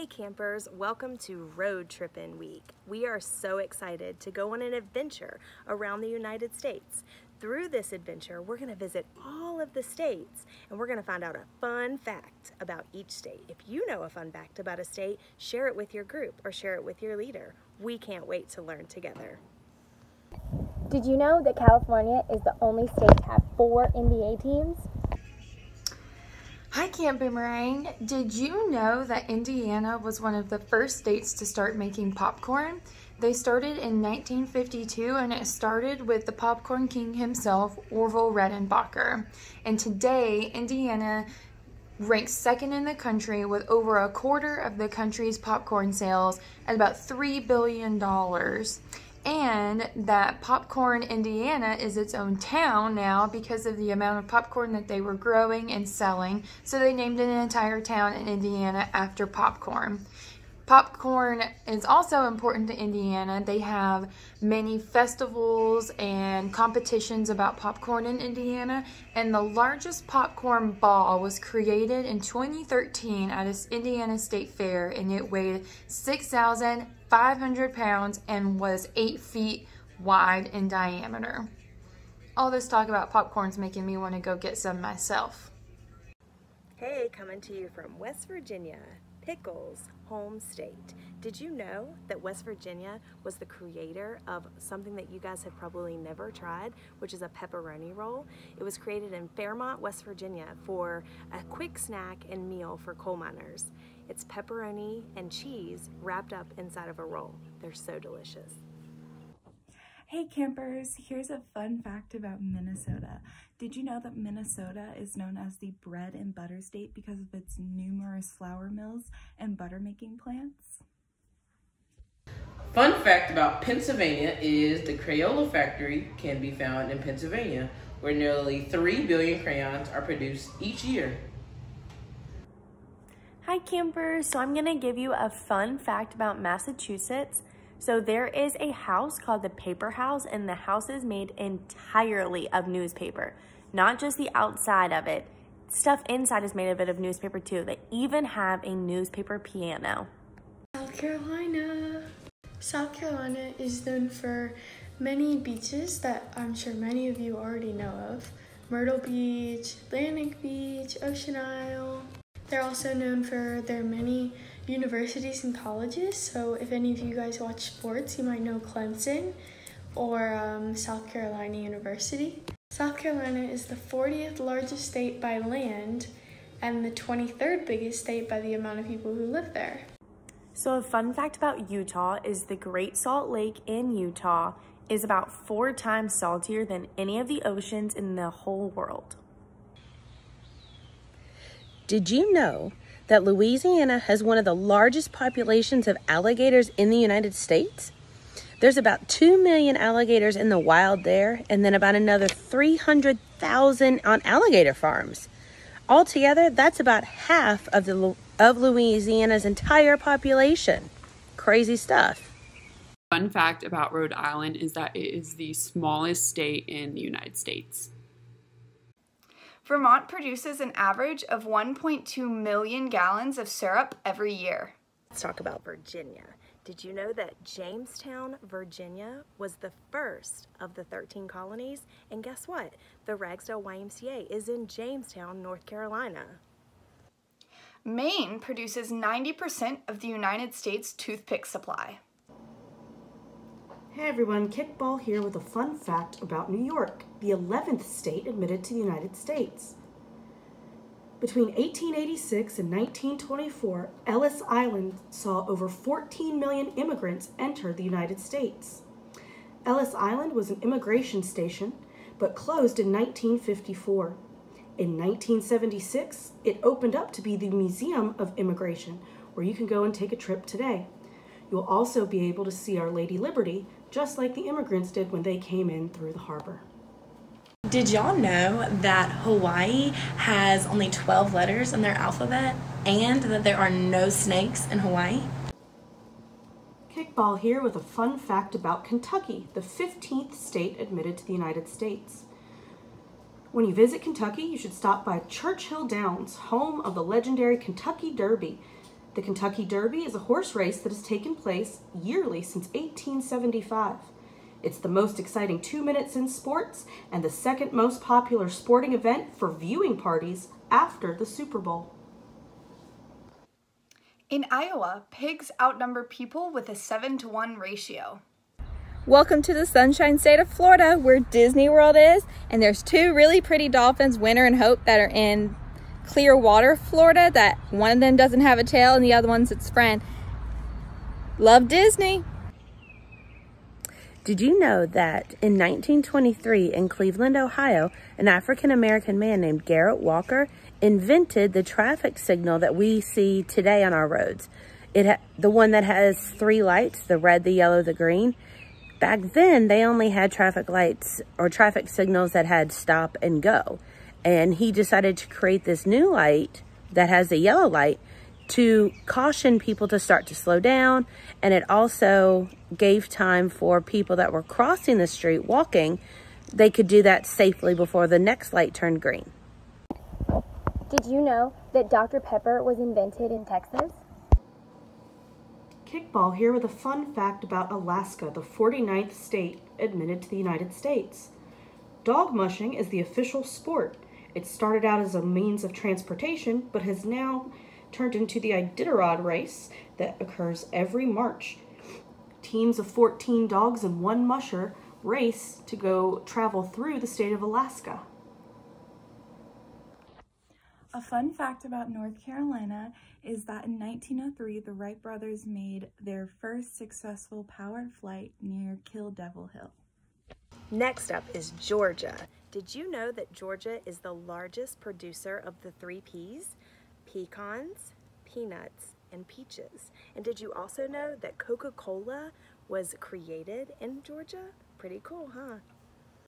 Hey campers, welcome to Road Trippin' Week. We are so excited to go on an adventure around the United States. Through this adventure, we're going to visit all of the states and we're going to find out a fun fact about each state. If you know a fun fact about a state, share it with your group or share it with your leader. We can't wait to learn together. Did you know that California is the only state to have 4 NBA teams? Hi Camp Boomerang. Did you know that Indiana was one of the first states to start making popcorn? They started in 1952 and it started with the popcorn king himself, Orville Redenbacher. And today, Indiana ranks second in the country with over a quarter of the country's popcorn sales at about $3 billion. And that Popcorn, Indiana is its own town now because of the amount of popcorn that they were growing and selling. So they named an entire town in Indiana after popcorn. Popcorn is also important to Indiana. They have many festivals and competitions about popcorn in Indiana. And the largest popcorn ball was created in 2013 at an Indiana State Fair, and it weighed 6,500 pounds and was 8 feet wide in diameter. All this talk about popcorn's making me want to go get some myself. Hey, coming to you from West Virginia, Pickles' home state. Did you know that West Virginia was the creator of something that you guys have probably never tried, which is a pepperoni roll? It was created in Fairmont, West Virginia for a quick snack and meal for coal miners. It's pepperoni and cheese wrapped up inside of a roll. They're so delicious. Hey campers, here's a fun fact about Minnesota. Did you know that Minnesota is known as the bread and butter state because of its numerous flour mills and butter making plants? Fun fact about Pennsylvania is the Crayola factory can be found in Pennsylvania, where nearly 3 billion crayons are produced each year. Hi campers, so I'm going to give you a fun fact about Massachusetts. So there is a house called the Paper House, and the house is made entirely of newspaper. Not just the outside of it. Stuff inside is made of it of newspaper too. They even have a newspaper piano. South Carolina. South Carolina is known for many beaches that I'm sure many of you already know of. Myrtle Beach, Atlantic Beach, Ocean Isle. They're also known for their many universities and colleges, so if any of you guys watch sports, you might know Clemson or South Carolina University. South Carolina is the 40th largest state by land and the 23rd biggest state by the amount of people who live there. So a fun fact about Utah is the Great Salt Lake in Utah is about 4 times saltier than any of the oceans in the whole world. Did you know that Louisiana has one of the largest populations of alligators in the United States? There's about 2 million alligators in the wild there, and then about another 300,000 on alligator farms. Altogether, that's about half of Louisiana's entire population. Crazy stuff. Fun fact about Rhode Island is that it is the smallest state in the United States. Vermont produces an average of 1.2 million gallons of syrup every year. Let's talk about Virginia. Did you know that Jamestown, Virginia was the first of the 13 colonies? And guess what? The Ragsdale YMCA is in Jamestown, North Carolina. Maine produces 90% of the United States toothpick supply. Hey everyone, Kickball here with a fun fact about New York, the 11th state admitted to the United States. Between 1886 and 1924, Ellis Island saw over 14 million immigrants enter the United States. Ellis Island was an immigration station, but closed in 1954. In 1976, it opened up to be the Museum of Immigration, where you can go and take a trip today. You'll also be able to see Our Lady Liberty, just like the immigrants did when they came in through the harbor. Did y'all know that Hawaii has only 12 letters in their alphabet and that there are no snakes in Hawaii? Kickball here with a fun fact about Kentucky, the 15th state admitted to the United States. When you visit Kentucky, you should stop by Churchill Downs, home of the legendary Kentucky Derby. The Kentucky Derby is a horse race that has taken place yearly since 1875. It's the most exciting 2 minutes in sports and the second most popular sporting event for viewing parties after the Super Bowl. In Iowa, pigs outnumber people with a 7-to-1 ratio. Welcome to the Sunshine State of Florida, where Disney World is, and there's two really pretty dolphins, Winter and Hope, that are in Clearwater, Florida, that one of them doesn't have a tail and the other one's its friend. Love Disney. Did you know that in 1923 in Cleveland, Ohio, an African-American man named Garrett Walker invented the traffic signal that we see today on our roads? The one that has 3 lights, the red, the yellow, the green. Back then, they only had traffic lights or traffic signals that had stop and go. And he decided to create this new light that has a yellow light to caution people to start to slow down. And it also gave time for people that were crossing the street walking, they could do that safely before the next light turned green. Did you know that Dr. Pepper was invented in Texas? Kickball here with a fun fact about Alaska, the 49th state admitted to the United States. Dog mushing is the official sport. It started out as a means of transportation, but has now turned into the Iditarod race that occurs every March. Teams of 14 dogs and 1 musher race to go travel through the state of Alaska. A fun fact about North Carolina is that in 1903, the Wright brothers made their first successful powered flight near Kill Devil Hill. Next up is Georgia. Did you know that Georgia is the largest producer of the 3 Ps? Pecans, peanuts, and peaches. And did you also know that Coca-Cola was created in Georgia? Pretty cool, huh?